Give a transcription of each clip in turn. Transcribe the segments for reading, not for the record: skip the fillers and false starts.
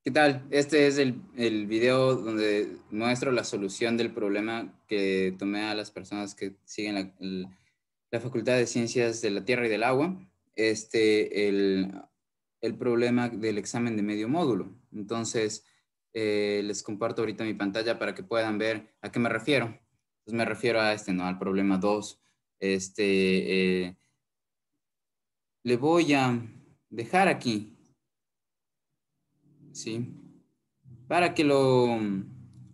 ¿Qué tal? Este es el video donde muestro la solución del problema que tomé a las personas que siguen la Facultad de Ciencias de la Tierra y del Agua, el problema del examen de medio módulo. Entonces, les comparto ahorita mi pantalla para que puedan ver a qué me refiero. Entonces, me refiero a ¿no? Al problema 2. Le voy a dejar aquí, ¿sí? Para que lo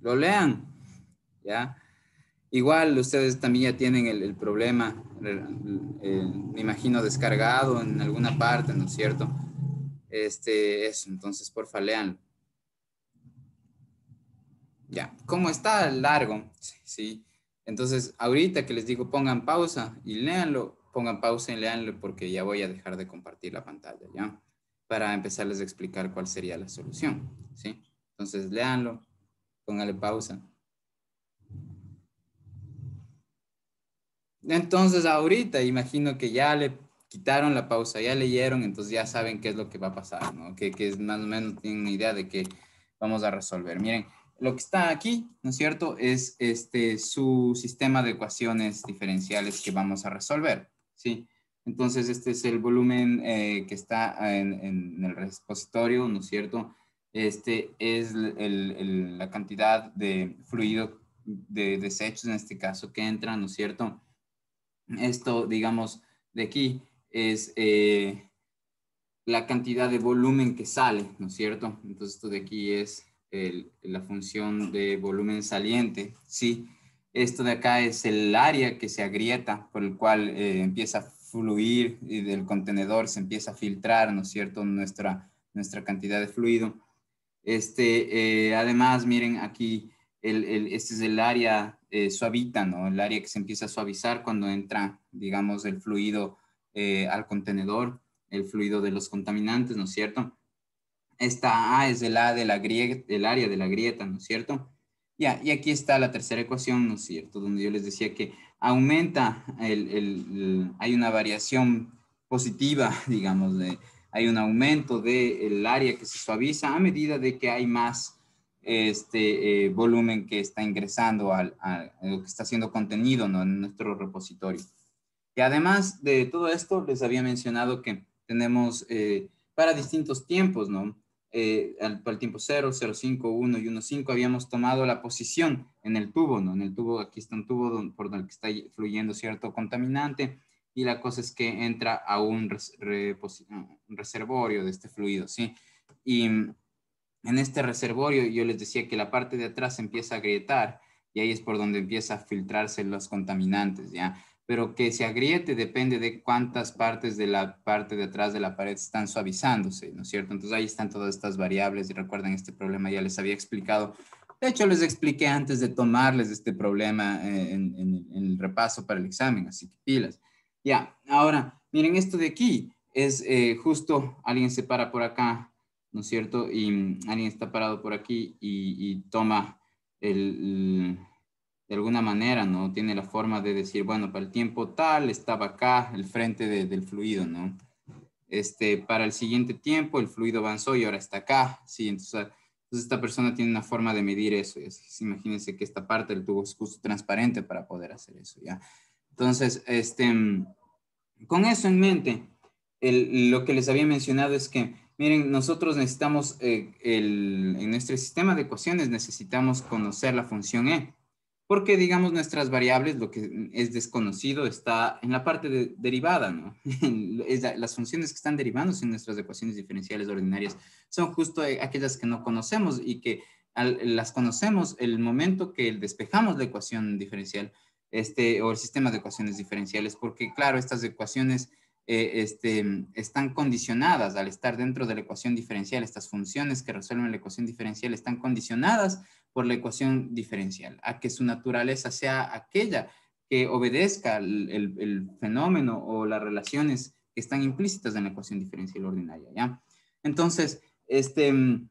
lean, ¿ya? Igual ustedes también ya tienen el problema, me imagino, descargado en alguna parte, ¿no es cierto? Eso, entonces, porfa, leanlo. Ya, como está largo, sí, sí. Entonces, ahorita que les digo pongan pausa y léanlo, pongan pausa y léanlo porque ya voy a dejar de compartir la pantalla, ¿ya? Para empezarles a explicar cuál sería la solución, ¿sí? Entonces, léanlo, póngale pausa. Entonces, ahorita imagino que ya le quitaron la pausa, ya leyeron, entonces ya saben qué es lo que va a pasar, ¿no? Que es más o menos tienen una idea de que vamos a resolver. Miren, lo que está aquí, ¿no es cierto? Es su sistema de ecuaciones diferenciales que vamos a resolver, ¿sí? Entonces, este es el volumen que está en el repositorio, ¿no es cierto? Este es la cantidad de fluido de desechos, en este caso, que entran, ¿no es cierto? Esto, digamos, de aquí es la cantidad de volumen que sale, ¿no es cierto? Entonces, esto de aquí es la función de volumen saliente, ¿sí? Esto de acá es el área que se agrieta, por el cual empieza a fluir y del contenedor se empieza a filtrar, ¿no es cierto? Nuestra cantidad de fluido. Además, miren aquí, este es el área suavita, ¿no? El área que se empieza a suavizar cuando entra, digamos, el fluido al contenedor, el fluido de los contaminantes, ¿no es cierto? Esta A es el A de la grieta, el área de la grieta, ¿no es cierto? Ya, y aquí está la tercera ecuación, ¿no es cierto? Donde yo les decía que aumenta, hay una variación positiva, digamos, hay un aumento del área que se suaviza a medida de que hay más volumen que está ingresando a lo que está siendo contenido, ¿no? En nuestro repositorio. Y además de todo esto, les había mencionado que tenemos para distintos tiempos, ¿no? Para el tiempo 0, 0, 5, 1 y 1, 5, habíamos tomado la posición en el tubo, ¿no? En el tubo, aquí está un tubo por el que está fluyendo cierto contaminante y la cosa es que entra a un reservorio de este fluido, ¿sí? Y en este reservorio yo les decía que la parte de atrás empieza a agrietar y ahí es por donde empieza a filtrarse los contaminantes, ¿ya? Pero que se agriete depende de cuántas partes de la parte de atrás de la pared están suavizándose, ¿no es cierto? Entonces ahí están todas estas variables y recuerden este problema ya les había explicado. De hecho, les expliqué antes de tomarles este problema en el repaso para el examen, así que pilas. Ya, ahora, miren esto de aquí, es justo, alguien se para por acá, ¿no es cierto? Y alguien está parado por aquí y toma de alguna manera, ¿no? Tiene la forma de decir, bueno, para el tiempo tal estaba acá el frente del fluido, ¿no? Para el siguiente tiempo el fluido avanzó y ahora está acá, ¿sí? Entonces esta persona tiene una forma de medir eso. Imagínense que esta parte del tubo es justo transparente para poder hacer eso, ¿ya? Entonces, con eso en mente, lo que les había mencionado es que, miren, nosotros necesitamos, en nuestro sistema de ecuaciones necesitamos conocer la función E, porque digamos nuestras variables, lo que es desconocido está en la parte derivada, ¿no? Las funciones que están derivándose en nuestras ecuaciones diferenciales ordinarias son justo aquellas que no conocemos y que las conocemos el momento que despejamos la ecuación diferencial o el sistema de ecuaciones diferenciales, porque claro, estas ecuaciones están condicionadas al estar dentro de la ecuación diferencial, estas funciones que resuelven la ecuación diferencial están condicionadas por la ecuación diferencial, a que su naturaleza sea aquella que obedezca el fenómeno o las relaciones que están implícitas en la ecuación diferencial ordinaria, ¿ya? Entonces, este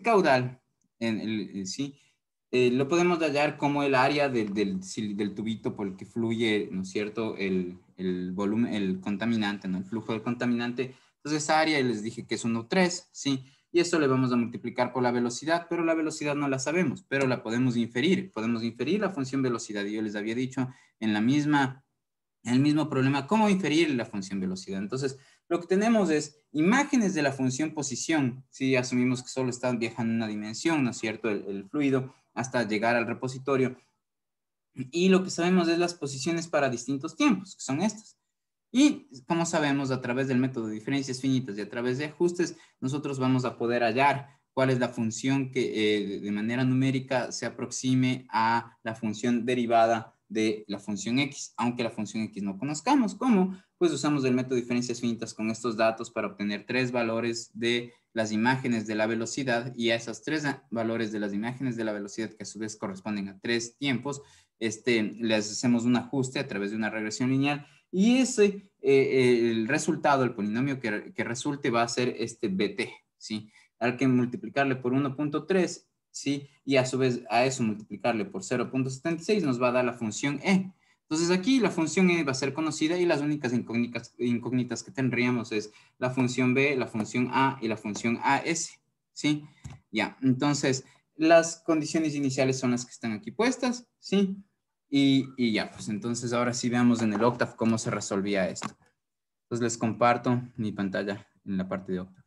caudal, ¿sí? Lo podemos hallar como el área del tubito por el que fluye, ¿no es cierto?, el volumen, el contaminante, ¿no? El flujo del contaminante. Entonces, esa área les dije que es 1,3, ¿sí? y eso le vamos a multiplicar por la velocidad, pero la velocidad no la sabemos, pero la podemos inferir la función velocidad, y yo les había dicho en el mismo problema, cómo inferir la función velocidad. Entonces, lo que tenemos es imágenes de la función posición, si asumimos que solo está viajando en una dimensión, ¿no es cierto?, el fluido, hasta llegar al repositorio, y lo que sabemos es las posiciones para distintos tiempos, que son estas. Y como sabemos, a través del método de diferencias finitas y a través de ajustes, nosotros vamos a poder hallar cuál es la función que de manera numérica se aproxime a la función derivada de la función x, aunque la función x no conozcamos. ¿Cómo? Pues usamos el método de diferencias finitas con estos datos para obtener 3 valores de las imágenes de la velocidad, y a esos 3 valores de las imágenes de la velocidad, que a su vez corresponden a 3 tiempos, les hacemos un ajuste a través de una regresión lineal, y ese, el resultado, el polinomio que resulte va a ser este BT, ¿sí? Hay que multiplicarle por 1.3, ¿sí? Y a su vez a eso multiplicarle por 0.76 nos va a dar la función E. Entonces aquí la función E va a ser conocida, y las únicas incógnitas que tendríamos es la función B, la función A y la función AS, ¿sí? Ya, entonces las condiciones iniciales son las que están aquí puestas, ¿sí? Y ya, pues entonces ahora sí veamos en el Octave cómo se resolvía esto. Entonces les comparto mi pantalla en la parte de Octave.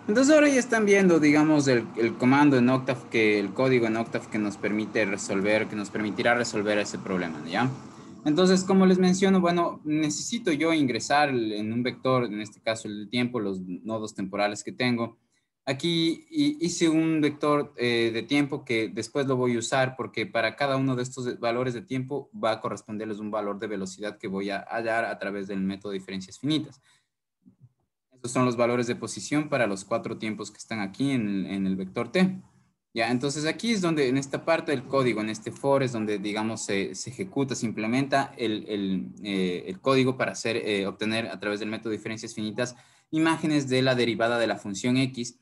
Entonces ahora ya están viendo, digamos, el comando en Octave, el código en Octave que nos permite resolver, que nos permitirá resolver ese problema, ¿ya? Entonces, como les menciono, bueno, necesito yo ingresar en un vector, en este caso el tiempo, los nodos temporales que tengo. Aquí hice un vector de tiempo que después lo voy a usar, porque para cada uno de estos valores de tiempo va a corresponderles un valor de velocidad que voy a hallar a través del método de diferencias finitas. Estos son los valores de posición para los 4 tiempos que están aquí en el vector t. Ya, entonces aquí es donde, en esta parte del código, en este for, es donde, digamos, se ejecuta, se implementa el código para obtener a través del método de diferencias finitas imágenes de la derivada de la función x.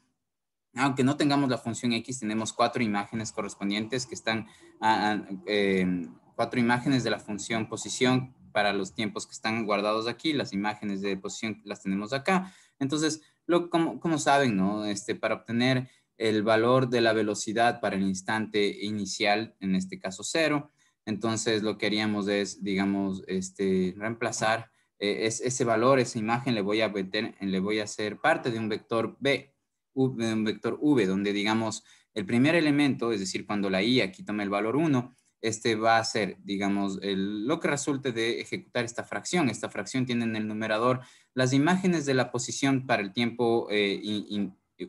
Aunque no tengamos la función x, tenemos 4 imágenes correspondientes que están, 4 imágenes de la función posición para los tiempos que están guardados aquí. Las imágenes de posición las tenemos acá. Entonces, como saben, ¿no? Para obtener el valor de la velocidad para el instante inicial, en este caso 0, entonces lo que haríamos es, digamos, reemplazar ese valor, esa imagen, le voy a hacer parte de un vector b, un vector v, donde, digamos, el primer elemento, es decir, cuando la i aquí toma el valor 1, va a ser, digamos, lo que resulte de ejecutar esta fracción. Esta fracción tiene en el numerador las imágenes de la posición para el tiempo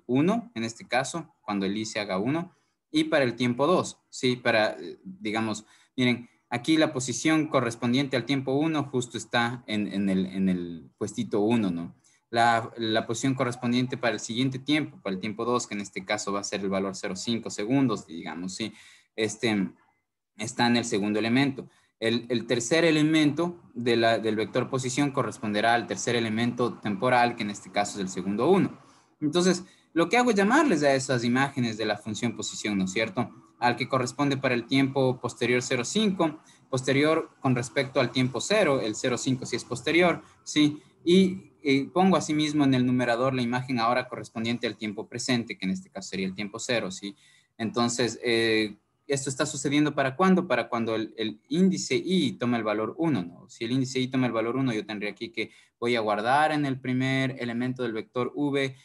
1, en este caso, cuando el i se haga 1, y para el tiempo 2, ¿sí? Para, digamos, miren, aquí la posición correspondiente al tiempo 1 justo está en el puestito 1, ¿no? La posición correspondiente para el siguiente tiempo, para el tiempo 2, que en este caso va a ser el valor 0,5 segundos, digamos, ¿sí? Está en el segundo elemento. El tercer elemento del vector posición corresponderá al tercer elemento temporal, que en este caso es el segundo 1. Entonces, lo que hago es llamarles a esas imágenes de la función posición, ¿no es cierto? Al que corresponde para el tiempo posterior 0,5, posterior con respecto al tiempo 0, el 0,5 si es posterior, ¿sí? Y pongo asimismo en el numerador la imagen ahora correspondiente al tiempo presente, que en este caso sería el tiempo 0, ¿sí? Entonces, esto está sucediendo ¿para cuándo? Para cuando el índice i toma el valor 1, ¿no? Si el índice i toma el valor 1, yo tendría aquí que voy a guardar en el primer elemento del vector v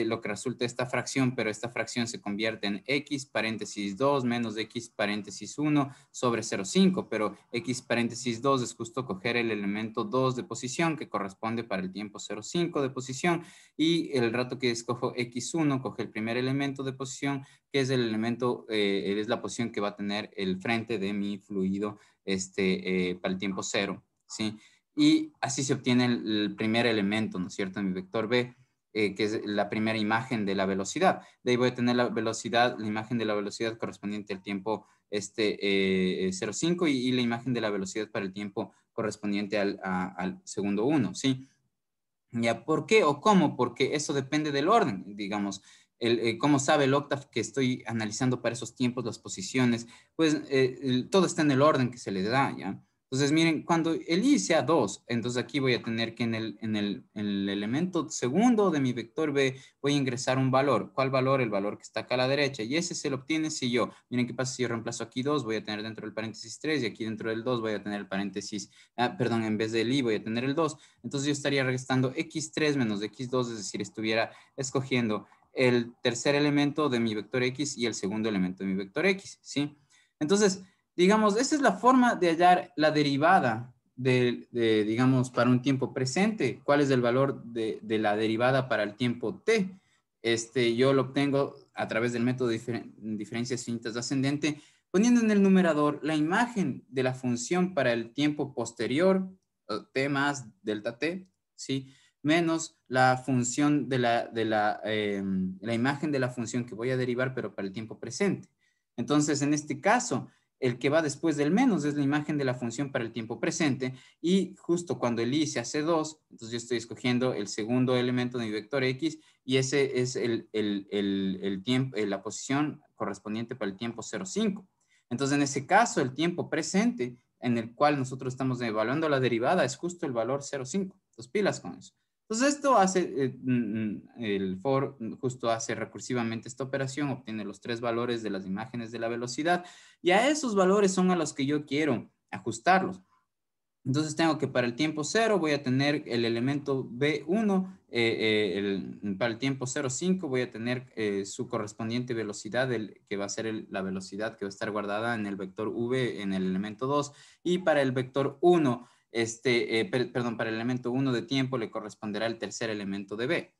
lo que resulta esta fracción, pero esta fracción se convierte en x paréntesis 2 menos x paréntesis 1 sobre 0,5, pero x paréntesis 2 es justo coger el elemento 2 de posición que corresponde para el tiempo 0,5 de posición, y el rato que escojo x1, coge el primer elemento de posición, que es el elemento, es la posición que va a tener el frente de mi fluido para el tiempo 0, ¿sí? Y así se obtiene el primer elemento, ¿no es cierto?, en mi vector b, que es la primera imagen de la velocidad. De ahí voy a tener la velocidad, la imagen de la velocidad correspondiente al tiempo 0,5 y la imagen de la velocidad para el tiempo correspondiente al segundo 1, ¿sí? ¿Ya? ¿Por qué o cómo? Porque eso depende del orden, digamos. Cómo sabe el Octave que estoy analizando para esos tiempos las posiciones, pues todo está en el orden que se le da, ¿ya? Entonces, miren, cuando el i sea 2, entonces aquí voy a tener que en el elemento segundo de mi vector b voy a ingresar un valor. ¿Cuál valor? El valor que está acá a la derecha. Y ese se lo obtiene si yo, miren qué pasa si yo reemplazo aquí 2, voy a tener dentro del paréntesis 3 y aquí dentro del 2 voy a tener el paréntesis, perdón, en vez del i voy a tener el 2. Entonces yo estaría restando x3 menos x2, es decir, estuviera escogiendo el tercer elemento de mi vector x y el segundo elemento de mi vector x, ¿sí? Entonces, digamos, esa es la forma de hallar la derivada digamos, para un tiempo presente. ¿Cuál es el valor de la derivada para el tiempo t? Yo lo obtengo a través del método de diferencias finitas ascendente, poniendo en el numerador la imagen de la función para el tiempo posterior, t más delta t, ¿sí? Menos la función la imagen de la función que voy a derivar, pero para el tiempo presente. Entonces, en este caso, el que va después del menos es la imagen de la función para el tiempo presente, y justo cuando el i se hace 2, entonces yo estoy escogiendo el segundo elemento de mi vector x, y ese es el tiempo, la posición correspondiente para el tiempo 0,5. Entonces, en ese caso, el tiempo presente en el cual nosotros estamos evaluando la derivada es justo el valor 0,5. Entonces, pilas con eso. Entonces, esto hace, el for justo hace recursivamente esta operación, obtiene los 3 valores de las imágenes de la velocidad, y a esos valores son a los que yo quiero ajustarlos. Entonces tengo que para el tiempo 0 voy a tener el elemento B1, para el tiempo 0,5 voy a tener su correspondiente velocidad, que va a ser la velocidad que va a estar guardada en el vector V en el elemento 2, y para el vector 1, perdón, para el elemento 1 de tiempo le corresponderá el tercer elemento de B.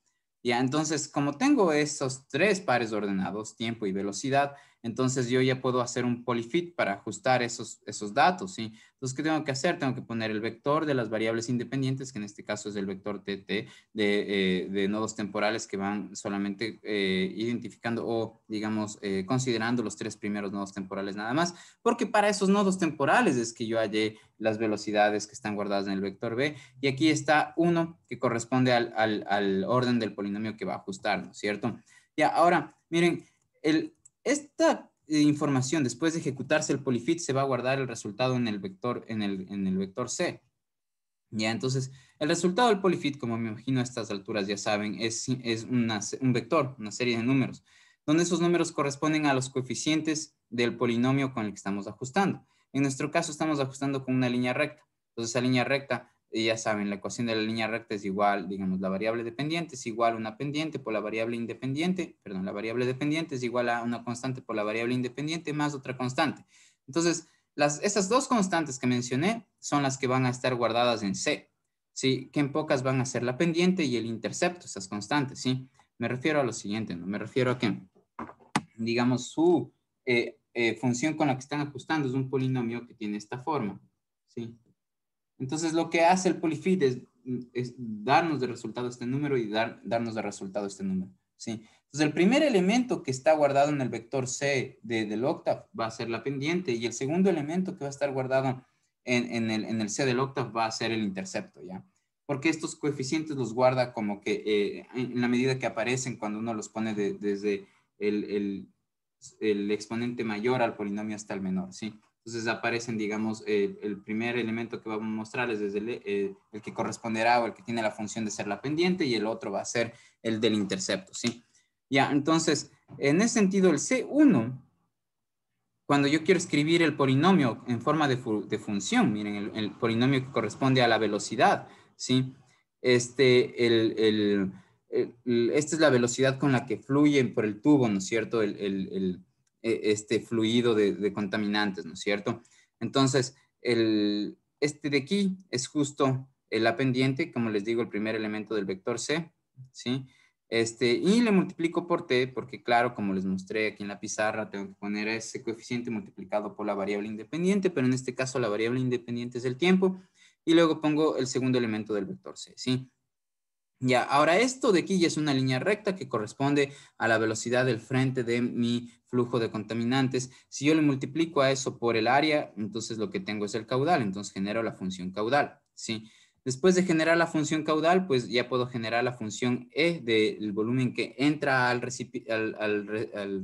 Ya, entonces, como tengo esos 3 pares ordenados, tiempo y velocidad, entonces yo ya puedo hacer un polyfit para ajustar esos datos, ¿sí? Entonces, ¿qué tengo que hacer? Tengo que poner el vector de las variables independientes, que en este caso es el vector TT de nodos temporales que van solamente identificando o, digamos, considerando los 3 primeros nodos temporales nada más, porque para esos nodos temporales es que yo hallé las velocidades que están guardadas en el vector B, y aquí está 1 que corresponde al orden del polinomio que va a ajustar, ¿no es cierto? Ya, ahora, miren, esta información, después de ejecutarse el polyfit, se va a guardar el resultado en el vector, en el vector C. Ya, entonces, el resultado del polyfit, como me imagino a estas alturas ya saben, es un vector, una serie de números, donde esos números corresponden a los coeficientes del polinomio con el que estamos ajustando. En nuestro caso, estamos ajustando con una línea recta. Entonces, esa línea recta, ya saben, la ecuación de la línea recta es igual, digamos, la variable dependiente es igual a una pendiente por la variable independiente, perdón, la variable dependiente es igual a una constante por la variable independiente más otra constante. Entonces, esas dos constantes que mencioné son las que van a estar guardadas en C, ¿sí? Que en pocas van a ser la pendiente y el intercepto, esas constantes, ¿sí? Me refiero a lo siguiente, ¿no? Me refiero a que, digamos, su función con la que están ajustando es un polinomio que tiene esta forma, ¿sí? Entonces, lo que hace el polyfit es darnos de resultado este número y darnos de resultado este número, ¿sí? Entonces, el primer elemento que está guardado en el vector C del octave va a ser la pendiente, y el segundo elemento que va a estar guardado en el C del octave va a ser el intercepto, ¿ya? Porque estos coeficientes los guarda como que en la medida que aparecen cuando uno los pone desde el exponente mayor al polinomio hasta el menor, ¿sí? Entonces aparecen, digamos, el primer elemento que vamos a mostrar es desde el que corresponderá o el que tiene la función de ser la pendiente, y el otro va a ser el del intercepto, ¿sí? Ya, entonces, en ese sentido, el C1, cuando yo quiero escribir el polinomio en forma de función, miren, el polinomio que corresponde a la velocidad, ¿sí? Esta es la velocidad con la que fluye por el tubo, ¿no es cierto? Este fluido de contaminantes, ¿no es cierto? Entonces, este de aquí es justo la pendiente, como les digo, el primer elemento del vector C, ¿sí? Y le multiplico por t, porque claro, como les mostré aquí en la pizarra, tengo que poner ese coeficiente multiplicado por la variable independiente, pero en este caso la variable independiente es el tiempo, y luego pongo el segundo elemento del vector C, ¿sí? Ya, ahora esto de aquí ya es una línea recta que corresponde a la velocidad del frente de mi flujo de contaminantes. Si yo le multiplico a eso por el área, entonces lo que tengo es el caudal, entonces genero la función caudal, ¿sí? Después de generar la función caudal, pues ya puedo generar la función E del volumen que entra al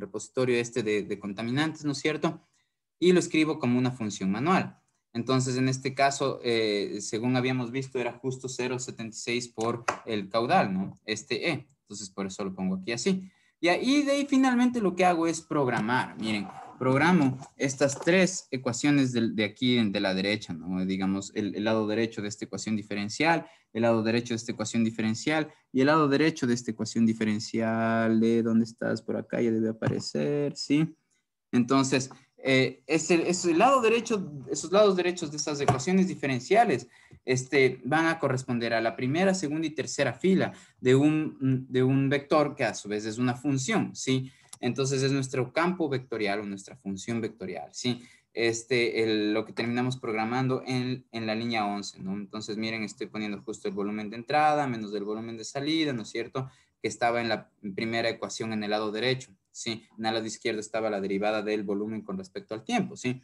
repositorio de contaminantes, ¿no es cierto? Y lo escribo como una función manual. Entonces, en este caso, según habíamos visto, era justo 0,76 por el caudal, ¿no? Este E. Entonces, por eso lo pongo aquí así. Y de ahí finalmente lo que hago es programar. Miren, programo estas tres ecuaciones de aquí de la derecha, ¿no? Digamos, el lado derecho de esta ecuación diferencial, el lado derecho de esta ecuación diferencial y el lado derecho de esta ecuación diferencial de ¿dónde estás? Por acá ya debe aparecer, ¿sí? Entonces, el lado derecho, esos lados derechos de estas ecuaciones diferenciales van a corresponder a la primera, segunda y tercera fila de un vector que a su vez es una función, ¿sí? Entonces es nuestro campo vectorial o nuestra función vectorial, ¿sí? Lo que terminamos programando en la línea 11, ¿no? Entonces, miren, estoy poniendo justo el volumen de entrada menos el volumen de salida, ¿no es cierto? Que estaba en la primera ecuación en el lado derecho, ¿sí? En el lado izquierdo estaba la derivada del volumen con respecto al tiempo, ¿sí?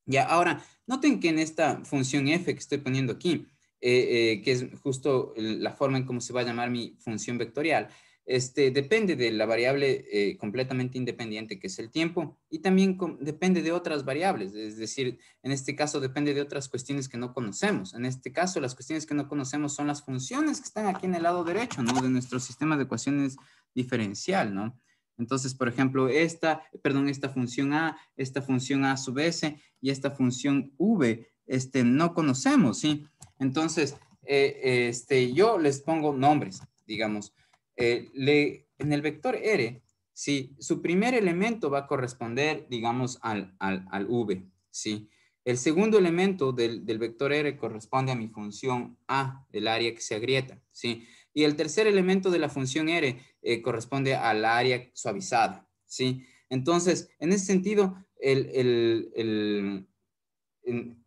Ya, ahora, noten que en esta función f que estoy poniendo aquí, que es justo la forma en cómo se va a llamar mi función vectorial, depende de la variable completamente independiente que es el tiempo y también depende de otras variables, es decir, en este caso depende de otras cuestiones que no conocemos. En este caso, las cuestiones que no conocemos son las funciones que están aquí en el lado derecho, ¿no? De nuestro sistema de ecuaciones diferencial, ¿no? Entonces, por ejemplo, esta función a sub s y esta función v, no conocemos, ¿sí? Entonces, yo les pongo nombres, digamos. En el vector R, ¿sí? Su primer elemento va a corresponder, digamos, al v, ¿sí? El segundo elemento del vector R corresponde a mi función A, del área que se agrieta, ¿sí? Y el tercer elemento de la función R corresponde al área suavizada, ¿sí? Entonces, en ese sentido,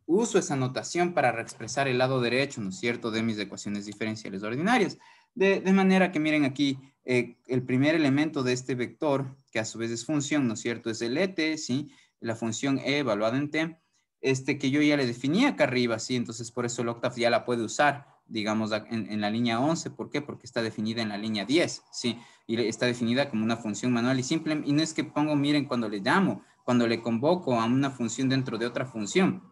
uso esa notación para reexpresar el lado derecho, ¿no es cierto?, de mis ecuaciones diferenciales ordinarias. De manera que miren aquí, el primer elemento de este vector, que a su vez es función, ¿no es cierto?, es el ET, ¿sí? La función E evaluada en T, que yo ya le definí acá arriba, ¿sí? Entonces, por eso el octave ya la puede usar, digamos, en la línea 11. ¿Por qué? Porque está definida en la línea 10, ¿sí? Y está definida como una función manual y simple. Y no es que pongo, miren, cuando le llamo, cuando le convoco a una función dentro de otra función.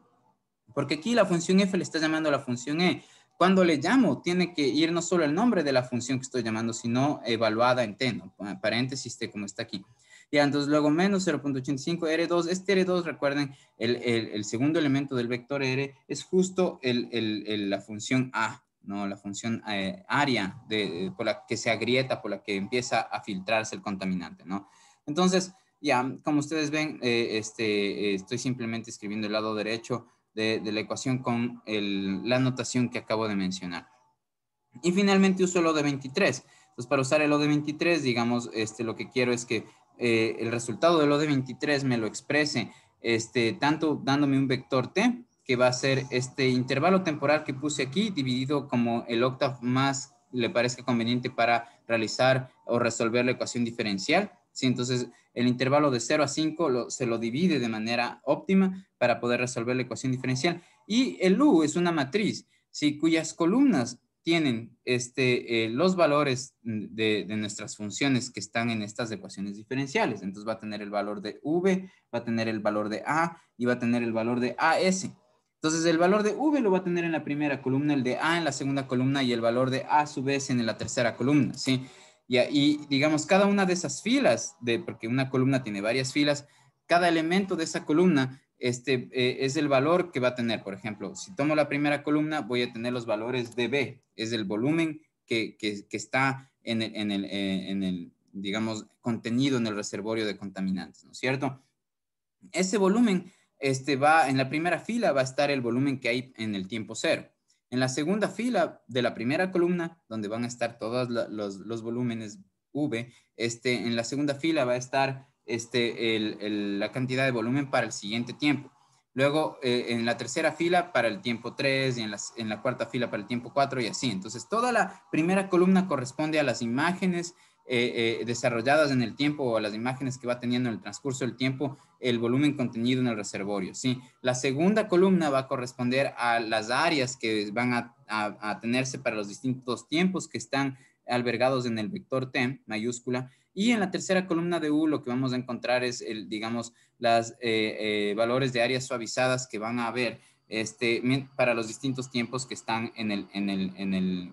Porque aquí la función f le está llamando a la función e. Cuando le llamo, tiene que ir no solo el nombre de la función que estoy llamando, sino evaluada en t, ¿no? Paréntesis t, como está aquí. Ya, entonces luego menos 0.85 R2. Este R2, recuerden, el segundo elemento del vector R es justo la función A, ¿no? La función área por la que se agrieta, por la que empieza a filtrarse el contaminante, ¿no? Entonces, ya, como ustedes ven, estoy simplemente escribiendo el lado derecho de la ecuación con la notación que acabo de mencionar. Y finalmente uso el O de 23. Entonces, para usar el O de 23, digamos, lo que quiero es que el resultado del O de 23 me lo exprese tanto dándome un vector t, que va a ser este intervalo temporal que puse aquí, dividido como el octavo más le parezca conveniente para realizar o resolver la ecuación diferencial. ¿Sí? Entonces, el intervalo de 0 a 5 se lo divide de manera óptima para poder resolver la ecuación diferencial. Y el U es una matriz, ¿sí? Cuyas columnas tienen los valores de nuestras funciones que están en estas ecuaciones diferenciales. Entonces va a tener el valor de v, va a tener el valor de a y va a tener el valor de as. Entonces el valor de v lo va a tener en la primera columna, el de a en la segunda columna y el valor de a su vez en la tercera columna, ¿sí? Y digamos, cada una de esas filas, porque una columna tiene varias filas, cada elemento de esa columna es el valor que va a tener. Por ejemplo, si tomo la primera columna, voy a tener los valores de B, es el volumen que está en el, digamos, contenido en el reservorio de contaminantes, ¿no es cierto? Ese volumen en la primera fila va a estar el volumen que hay en el tiempo cero. En la segunda fila de la primera columna, donde van a estar todos los volúmenes V, en la segunda fila va a estar la cantidad de volumen para el siguiente tiempo. Luego, en la tercera fila para el tiempo 3 y en la cuarta fila para el tiempo 4 y así. Entonces, toda la primera columna corresponde a las imágenes desarrolladas en el tiempo o a las imágenes que va teniendo en el transcurso del tiempo el volumen contenido en el reservorio, ¿sí? La segunda columna va a corresponder a las áreas que van a tenerse para los distintos tiempos que están albergados en el vector t mayúscula. Y en la tercera columna de U lo que vamos a encontrar es, digamos, los valores de áreas suavizadas que van a haber para los distintos tiempos que están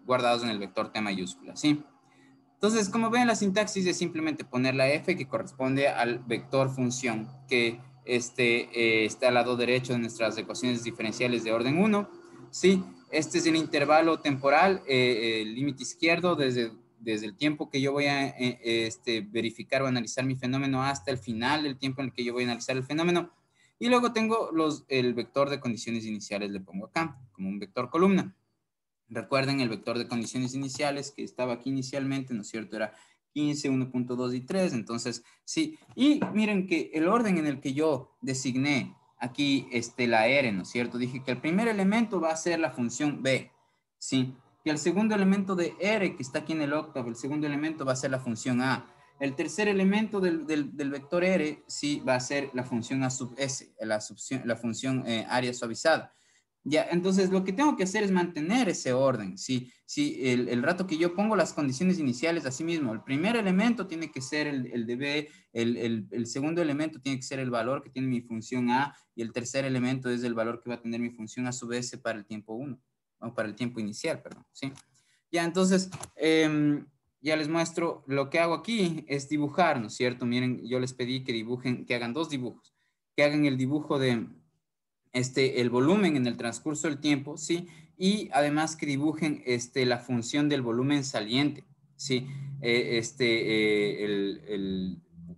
guardados en el vector T mayúscula, ¿sí? Entonces, como ven, la sintaxis es simplemente poner la f que corresponde al vector función que está al lado derecho de nuestras ecuaciones diferenciales de orden 1, ¿sí? Este es el intervalo temporal, el límite izquierdo desde el tiempo que yo voy a verificar o analizar mi fenómeno hasta el final del tiempo en el que yo voy a analizar el fenómeno. Y luego tengo el vector de condiciones iniciales, le pongo acá, como un vector columna. Recuerden el vector de condiciones iniciales que estaba aquí inicialmente, ¿no es cierto? Era 15, 1.2 y 3. Entonces, sí. Y miren que el orden en el que yo designé aquí la R, ¿no es cierto? Dije que el primer elemento va a ser la función B, ¿sí? Y el segundo elemento de R, que está aquí en el octavo, el segundo elemento va a ser la función A. El tercer elemento del vector R, sí, va a ser la función A sub S, la función área suavizada. Ya, entonces lo que tengo que hacer es mantener ese orden. Si el rato que yo pongo las condiciones iniciales, así mismo, el primer elemento tiene que ser el de B, el segundo elemento tiene que ser el valor que tiene mi función A, y el tercer elemento es el valor que va a tener mi función A sub S para el tiempo 1, o para el tiempo inicial, perdón, ¿sí? Ya, entonces, ya les muestro, lo que hago aquí es dibujar, ¿no es cierto? Miren, yo les pedí que dibujen, que hagan dos dibujos, que hagan el dibujo de el volumen en el transcurso del tiempo, ¿sí? Y además que dibujen la función del volumen saliente, ¿sí?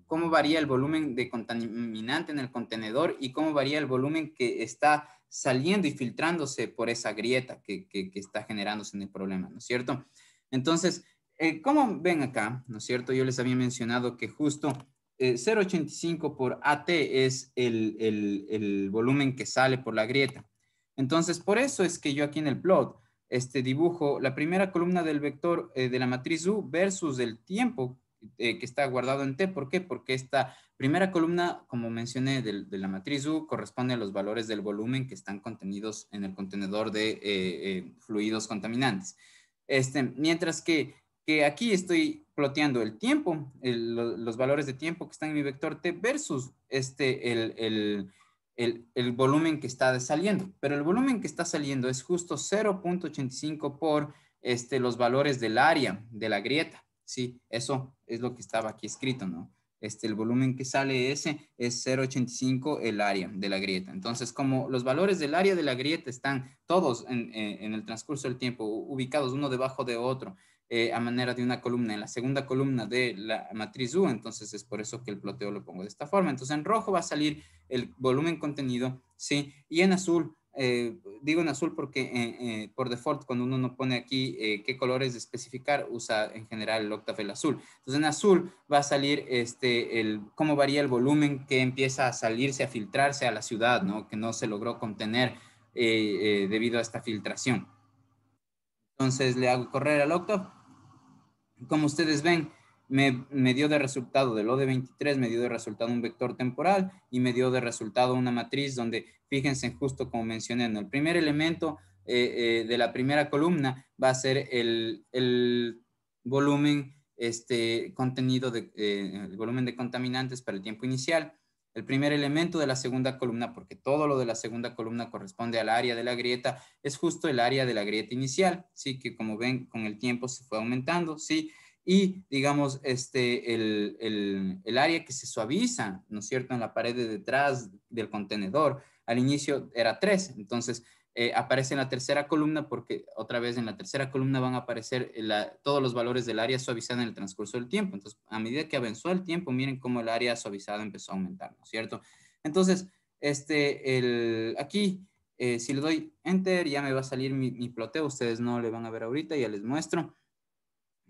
Cómo varía el volumen de contaminante en el contenedor y cómo varía el volumen que está saliendo y filtrándose por esa grieta que está generándose en el problema, ¿no es cierto? Entonces, como ven acá, ¿no es cierto? Yo les había mencionado que justo 0.85 por AT es el volumen que sale por la grieta. Entonces, por eso es que yo aquí en el plot dibujo la primera columna del vector de la matriz U versus el tiempo que está guardado en T. ¿Por qué? Porque esta primera columna, como mencioné, de la matriz U corresponde a los valores del volumen que están contenidos en el contenedor de fluidos contaminantes. Mientras que aquí estoy ploteando el tiempo, los valores de tiempo que están en mi vector T versus el volumen que está saliendo. Pero el volumen que está saliendo es justo 0.85 por los valores del área de la grieta. Sí, eso es lo que estaba aquí escrito, ¿no? El volumen que sale ese es 0.85 el área de la grieta. Entonces, como los valores del área de la grieta están todos en el transcurso del tiempo ubicados uno debajo de otro, a manera de una columna, en la segunda columna de la matriz U, entonces es por eso que el ploteo lo pongo de esta forma. Entonces en rojo va a salir el volumen contenido, ¿sí? Y en azul, digo en azul porque por default cuando uno no pone aquí qué colores especificar, usa en general el octave el azul. Entonces en azul va a salir cómo varía el volumen que empieza a salirse, a filtrarse a la ciudad, ¿no? Que no se logró contener debido a esta filtración. Entonces le hago correr al octave. Como ustedes ven, me dio de resultado del O de 23, me dio de resultado un vector temporal y me dio de resultado una matriz donde, fíjense, justo como mencioné, en el primer elemento de la primera columna va a ser el volumen contenido, el volumen de contaminantes para el tiempo inicial. El primer elemento de la segunda columna, porque todo lo de la segunda columna corresponde al área de la grieta, es justo el área de la grieta inicial, ¿sí? Que como ven, con el tiempo se fue aumentando, ¿sí? Y digamos, el área que se suaviza, ¿no es cierto?, en la pared de detrás del contenedor, al inicio era 3, entonces aparece en la tercera columna porque otra vez en la tercera columna van a aparecer todos los valores del área suavizada en el transcurso del tiempo. Entonces, a medida que avanzó el tiempo, miren cómo el área suavizada empezó a aumentar, ¿no es cierto? Entonces, aquí, si le doy Enter, ya me va a salir mi ploteo. Ustedes no le van a ver ahorita, ya les muestro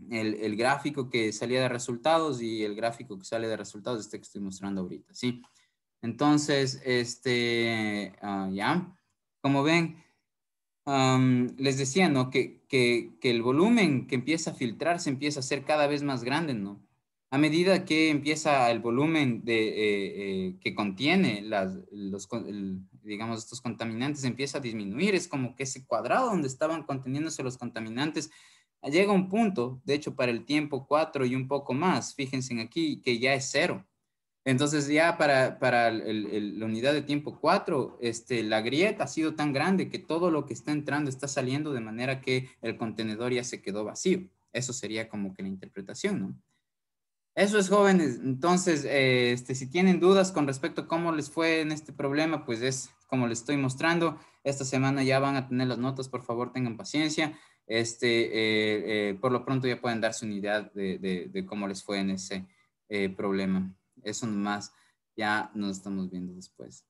el gráfico que salía de resultados y el gráfico que sale de resultados, que estoy mostrando ahorita, ¿sí? Entonces, ya, como ven, les decía, ¿no? Que el volumen que empieza a filtrarse empieza a ser cada vez más grande, ¿no? A medida que empieza el volumen que contiene digamos, estos contaminantes empieza a disminuir, es como que ese cuadrado donde estaban conteniéndose los contaminantes llega a un punto, de hecho para el tiempo 4 y un poco más, fíjense aquí, que ya es 0. Entonces ya para la unidad de tiempo 4, la grieta ha sido tan grande que todo lo que está entrando está saliendo de manera que el contenedor ya se quedó vacío. Eso sería como que la interpretación, ¿no? Eso es, jóvenes. Entonces, si tienen dudas con respecto a cómo les fue en este problema, pues es como les estoy mostrando. Esta semana ya van a tener las notas, por favor, tengan paciencia. Por lo pronto ya pueden darse una idea de cómo les fue en ese problema. Eso nomás, ya nos estamos viendo después.